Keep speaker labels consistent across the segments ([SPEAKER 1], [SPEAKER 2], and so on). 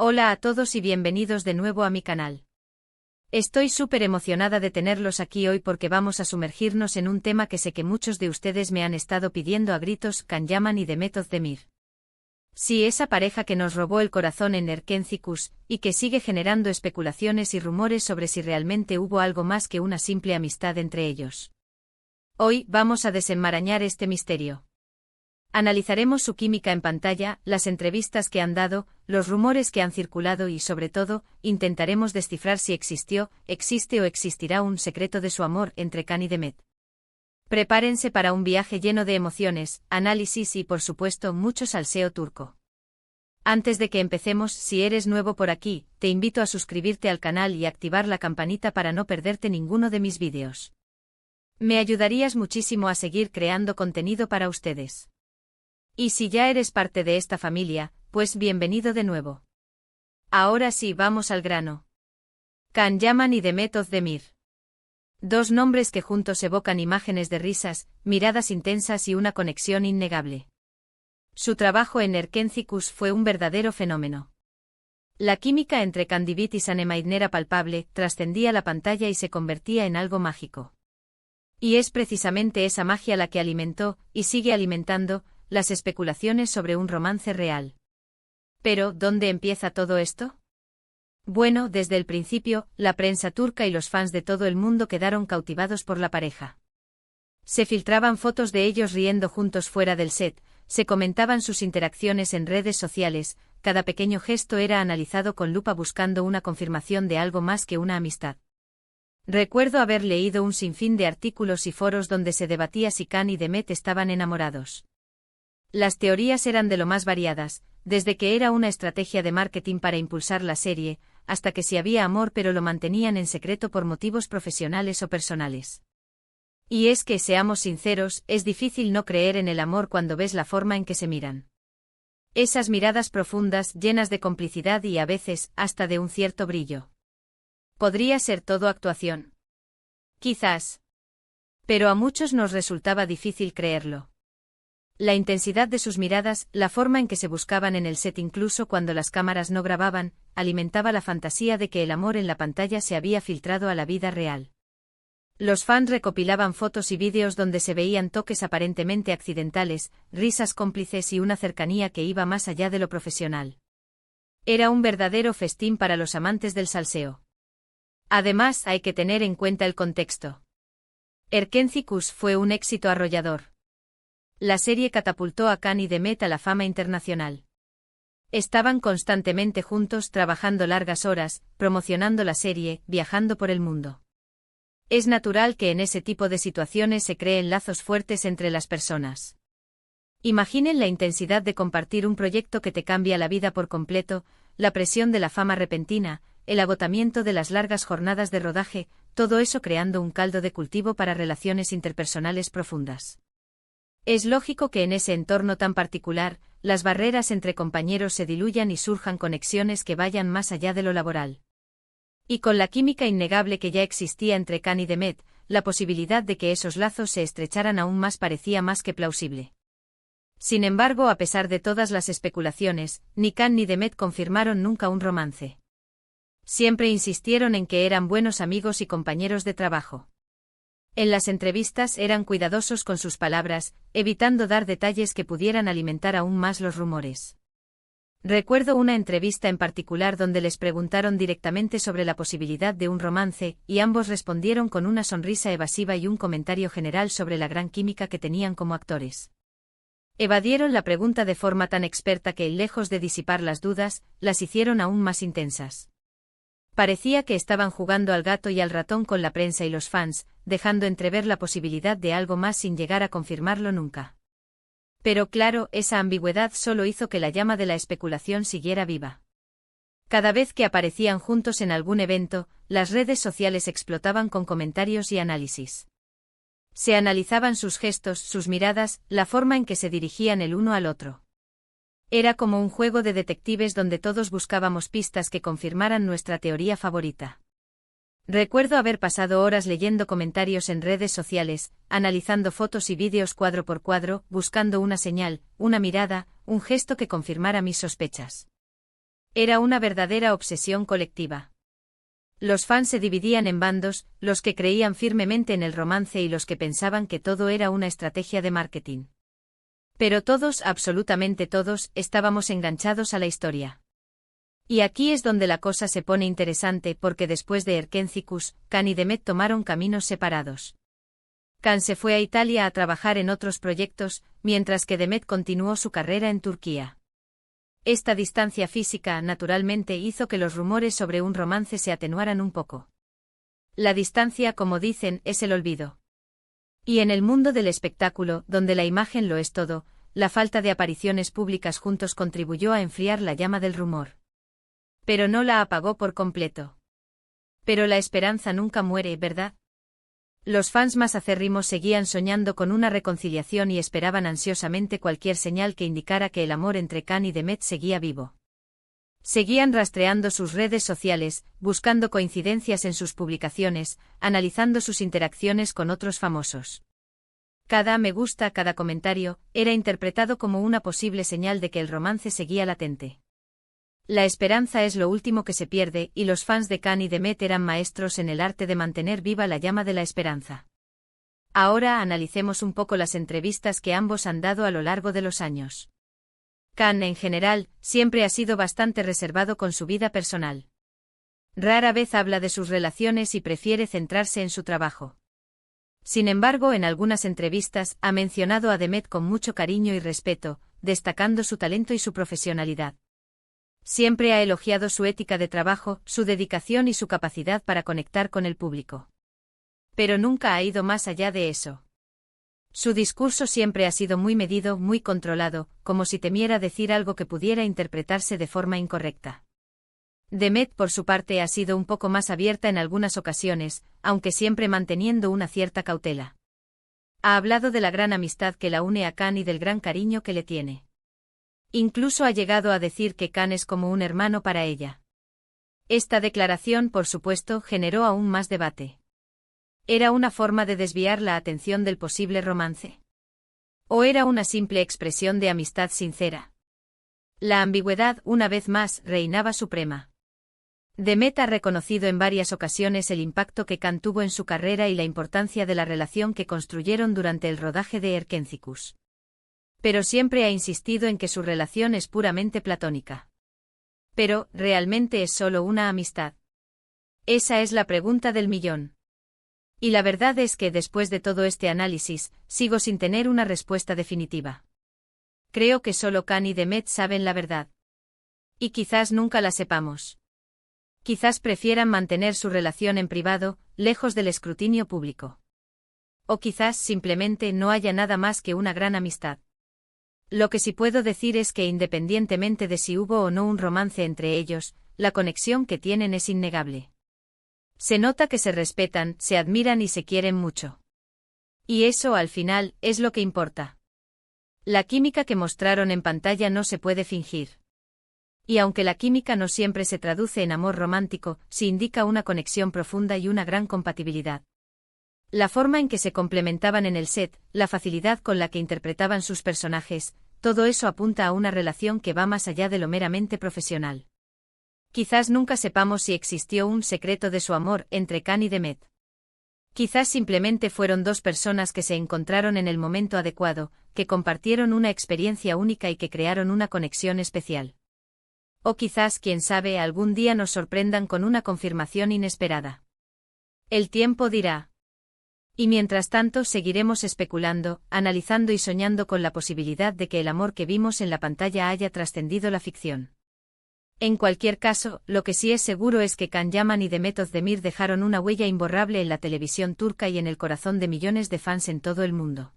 [SPEAKER 1] Hola a todos y bienvenidos de nuevo a mi canal. Estoy súper emocionada de tenerlos aquí hoy porque vamos a sumergirnos en un tema que sé que muchos de ustedes me han estado pidiendo a gritos: Can Yaman y Demet Özdemir. Sí, esa pareja que nos robó el corazón en Erkenci y que sigue generando especulaciones y rumores sobre si realmente hubo algo más que una simple amistad entre ellos. Hoy vamos a desenmarañar este misterio. Analizaremos su química en pantalla, las entrevistas que han dado, los rumores que han circulado y, sobre todo, intentaremos descifrar si existió, existe o existirá un secreto de su amor entre Can y Demet. Prepárense para un viaje lleno de emociones, análisis y, por supuesto, mucho salseo turco. Antes de que empecemos, si eres nuevo por aquí, te invito a suscribirte al canal y activar la campanita para no perderte ninguno de mis vídeos. Me ayudarías muchísimo a seguir creando contenido para ustedes. Y si ya eres parte de esta familia, pues bienvenido de nuevo. Ahora sí, vamos al grano. Can Yaman y Demet Özdemir. Dos nombres que juntos evocan imágenes de risas, miradas intensas y una conexión innegable. Su trabajo en Erkenci fue un verdadero fenómeno. La química entre Candivit y Sanemide era palpable, trascendía la pantalla y se convertía en algo mágico. Y es precisamente esa magia la que alimentó, y sigue alimentando, las especulaciones sobre un romance real. Pero, ¿dónde empieza todo esto? Bueno, desde el principio, la prensa turca y los fans de todo el mundo quedaron cautivados por la pareja. Se filtraban fotos de ellos riendo juntos fuera del set, se comentaban sus interacciones en redes sociales, cada pequeño gesto era analizado con lupa buscando una confirmación de algo más que una amistad. Recuerdo haber leído un sinfín de artículos y foros donde se debatía si Can y Demet estaban enamorados. Las teorías eran de lo más variadas, desde que era una estrategia de marketing para impulsar la serie, hasta que si había amor pero lo mantenían en secreto por motivos profesionales o personales. Y es que, seamos sinceros, es difícil no creer en el amor cuando ves la forma en que se miran. Esas miradas profundas, llenas de complicidad y a veces, hasta de un cierto brillo. ¿Podría ser todo actuación? Quizás. Pero a muchos nos resultaba difícil creerlo. La intensidad de sus miradas, la forma en que se buscaban en el set incluso cuando las cámaras no grababan, alimentaba la fantasía de que el amor en la pantalla se había filtrado a la vida real. Los fans recopilaban fotos y vídeos donde se veían toques aparentemente accidentales, risas cómplices y una cercanía que iba más allá de lo profesional. Era un verdadero festín para los amantes del salseo. Además, hay que tener en cuenta el contexto. Erkenci fue un éxito arrollador. La serie catapultó a Can y Demet a la fama internacional. Estaban constantemente juntos trabajando largas horas, promocionando la serie, viajando por el mundo. Es natural que en ese tipo de situaciones se creen lazos fuertes entre las personas. Imaginen la intensidad de compartir un proyecto que te cambia la vida por completo, la presión de la fama repentina, el agotamiento de las largas jornadas de rodaje, todo eso creando un caldo de cultivo para relaciones interpersonales profundas. Es lógico que en ese entorno tan particular, las barreras entre compañeros se diluyan y surjan conexiones que vayan más allá de lo laboral. Y con la química innegable que ya existía entre Can y Demet, la posibilidad de que esos lazos se estrecharan aún más parecía más que plausible. Sin embargo, a pesar de todas las especulaciones, ni Can ni Demet confirmaron nunca un romance. Siempre insistieron en que eran buenos amigos y compañeros de trabajo. En las entrevistas eran cuidadosos con sus palabras, evitando dar detalles que pudieran alimentar aún más los rumores. Recuerdo una entrevista en particular donde les preguntaron directamente sobre la posibilidad de un romance, y ambos respondieron con una sonrisa evasiva y un comentario general sobre la gran química que tenían como actores. Evadieron la pregunta de forma tan experta que, lejos de disipar las dudas, las hicieron aún más intensas. Parecía que estaban jugando al gato y al ratón con la prensa y los fans, dejando entrever la posibilidad de algo más sin llegar a confirmarlo nunca. Pero claro, esa ambigüedad solo hizo que la llama de la especulación siguiera viva. Cada vez que aparecían juntos en algún evento, las redes sociales explotaban con comentarios y análisis. Se analizaban sus gestos, sus miradas, la forma en que se dirigían el uno al otro. Era como un juego de detectives donde todos buscábamos pistas que confirmaran nuestra teoría favorita. Recuerdo haber pasado horas leyendo comentarios en redes sociales, analizando fotos y vídeos cuadro por cuadro, buscando una señal, una mirada, un gesto que confirmara mis sospechas. Era una verdadera obsesión colectiva. Los fans se dividían en bandos, los que creían firmemente en el romance y los que pensaban que todo era una estrategia de marketing. Pero todos, absolutamente todos, estábamos enganchados a la historia. Y aquí es donde la cosa se pone interesante porque después de Erkenciskus, Can y Demet tomaron caminos separados. Can se fue a Italia a trabajar en otros proyectos, mientras que Demet continuó su carrera en Turquía. Esta distancia física, naturalmente, hizo que los rumores sobre un romance se atenuaran un poco. La distancia, como dicen, es el olvido. Y en el mundo del espectáculo, donde la imagen lo es todo, la falta de apariciones públicas juntos contribuyó a enfriar la llama del rumor. Pero no la apagó por completo. Pero la esperanza nunca muere, ¿verdad? Los fans más acérrimos seguían soñando con una reconciliación y esperaban ansiosamente cualquier señal que indicara que el amor entre Can y Demet seguía vivo. Seguían rastreando sus redes sociales, buscando coincidencias en sus publicaciones, analizando sus interacciones con otros famosos. Cada me gusta, cada comentario, era interpretado como una posible señal de que el romance seguía latente. La esperanza es lo último que se pierde, y los fans de Can y Demet eran maestros en el arte de mantener viva la llama de la esperanza. Ahora analicemos un poco las entrevistas que ambos han dado a lo largo de los años. Can, en general, siempre ha sido bastante reservado con su vida personal. Rara vez habla de sus relaciones y prefiere centrarse en su trabajo. Sin embargo, en algunas entrevistas ha mencionado a Demet con mucho cariño y respeto, destacando su talento y su profesionalidad. Siempre ha elogiado su ética de trabajo, su dedicación y su capacidad para conectar con el público. Pero nunca ha ido más allá de eso. Su discurso siempre ha sido muy medido, muy controlado, como si temiera decir algo que pudiera interpretarse de forma incorrecta. Demet, por su parte, ha sido un poco más abierta en algunas ocasiones, aunque siempre manteniendo una cierta cautela. Ha hablado de la gran amistad que la une a Can y del gran cariño que le tiene. Incluso ha llegado a decir que Can es como un hermano para ella. Esta declaración, por supuesto, generó aún más debate. ¿Era una forma de desviar la atención del posible romance? ¿O era una simple expresión de amistad sincera? La ambigüedad, una vez más, reinaba suprema. Demet ha reconocido en varias ocasiones el impacto que Can tuvo en su carrera y la importancia de la relación que construyeron durante el rodaje de Erkenciskus. Pero siempre ha insistido en que su relación es puramente platónica. Pero, ¿realmente es solo una amistad? Esa es la pregunta del millón. Y la verdad es que después de todo este análisis, sigo sin tener una respuesta definitiva. Creo que solo Can y Demet saben la verdad. Y quizás nunca la sepamos. Quizás prefieran mantener su relación en privado, lejos del escrutinio público. O quizás simplemente no haya nada más que una gran amistad. Lo que sí puedo decir es que independientemente de si hubo o no un romance entre ellos, la conexión que tienen es innegable. Se nota que se respetan, se admiran y se quieren mucho. Y eso, al final, es lo que importa. La química que mostraron en pantalla no se puede fingir. Y aunque la química no siempre se traduce en amor romántico, sí indica una conexión profunda y una gran compatibilidad. La forma en que se complementaban en el set, la facilidad con la que interpretaban sus personajes, todo eso apunta a una relación que va más allá de lo meramente profesional. Quizás nunca sepamos si existió un secreto de su amor entre Can y Demet. Quizás simplemente fueron dos personas que se encontraron en el momento adecuado, que compartieron una experiencia única y que crearon una conexión especial. O quizás, quién sabe, algún día nos sorprendan con una confirmación inesperada. El tiempo dirá. Y mientras tanto seguiremos especulando, analizando y soñando con la posibilidad de que el amor que vimos en la pantalla haya trascendido la ficción. En cualquier caso, lo que sí es seguro es que Can Yaman y Demet Özdemir dejaron una huella imborrable en la televisión turca y en el corazón de millones de fans en todo el mundo.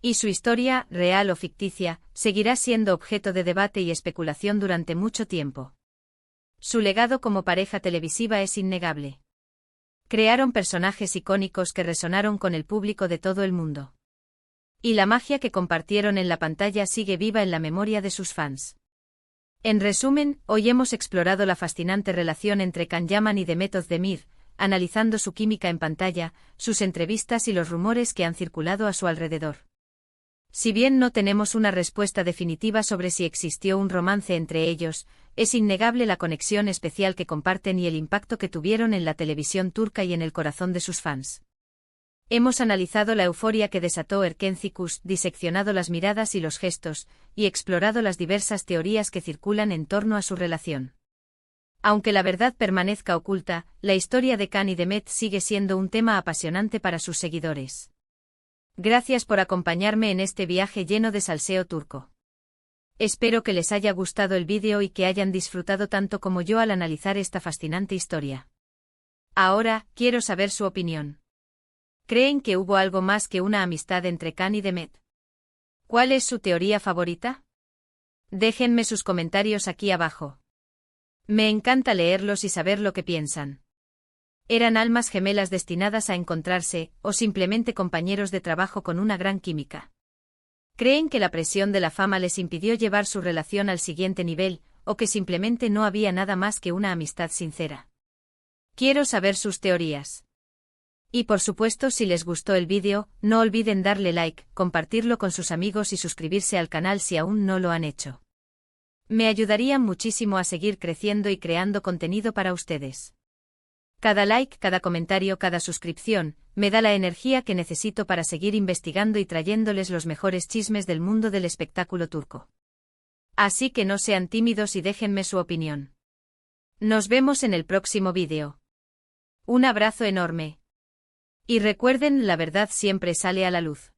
[SPEAKER 1] Y su historia, real o ficticia, seguirá siendo objeto de debate y especulación durante mucho tiempo. Su legado como pareja televisiva es innegable. Crearon personajes icónicos que resonaron con el público de todo el mundo. Y la magia que compartieron en la pantalla sigue viva en la memoria de sus fans. En resumen, hoy hemos explorado la fascinante relación entre Can Yaman y Demet Özdemir, analizando su química en pantalla, sus entrevistas y los rumores que han circulado a su alrededor. Si bien no tenemos una respuesta definitiva sobre si existió un romance entre ellos, es innegable la conexión especial que comparten y el impacto que tuvieron en la televisión turca y en el corazón de sus fans. Hemos analizado la euforia que desató Erken Cikus, diseccionado las miradas y los gestos, y explorado las diversas teorías que circulan en torno a su relación. Aunque la verdad permanezca oculta, la historia de Can y Demet sigue siendo un tema apasionante para sus seguidores. Gracias por acompañarme en este viaje lleno de salseo turco. Espero que les haya gustado el vídeo y que hayan disfrutado tanto como yo al analizar esta fascinante historia. Ahora, quiero saber su opinión. ¿Creen que hubo algo más que una amistad entre Can y Demet? ¿Cuál es su teoría favorita? Déjenme sus comentarios aquí abajo. Me encanta leerlos y saber lo que piensan. ¿Eran almas gemelas destinadas a encontrarse, o simplemente compañeros de trabajo con una gran química? ¿Creen que la presión de la fama les impidió llevar su relación al siguiente nivel, o que simplemente no había nada más que una amistad sincera? Quiero saber sus teorías. Y por supuesto, si les gustó el vídeo, no olviden darle like, compartirlo con sus amigos y suscribirse al canal si aún no lo han hecho. Me ayudarían muchísimo a seguir creciendo y creando contenido para ustedes. Cada like, cada comentario, cada suscripción, me da la energía que necesito para seguir investigando y trayéndoles los mejores chismes del mundo del espectáculo turco. Así que no sean tímidos y déjenme su opinión. Nos vemos en el próximo vídeo. Un abrazo enorme. Y recuerden, la verdad siempre sale a la luz.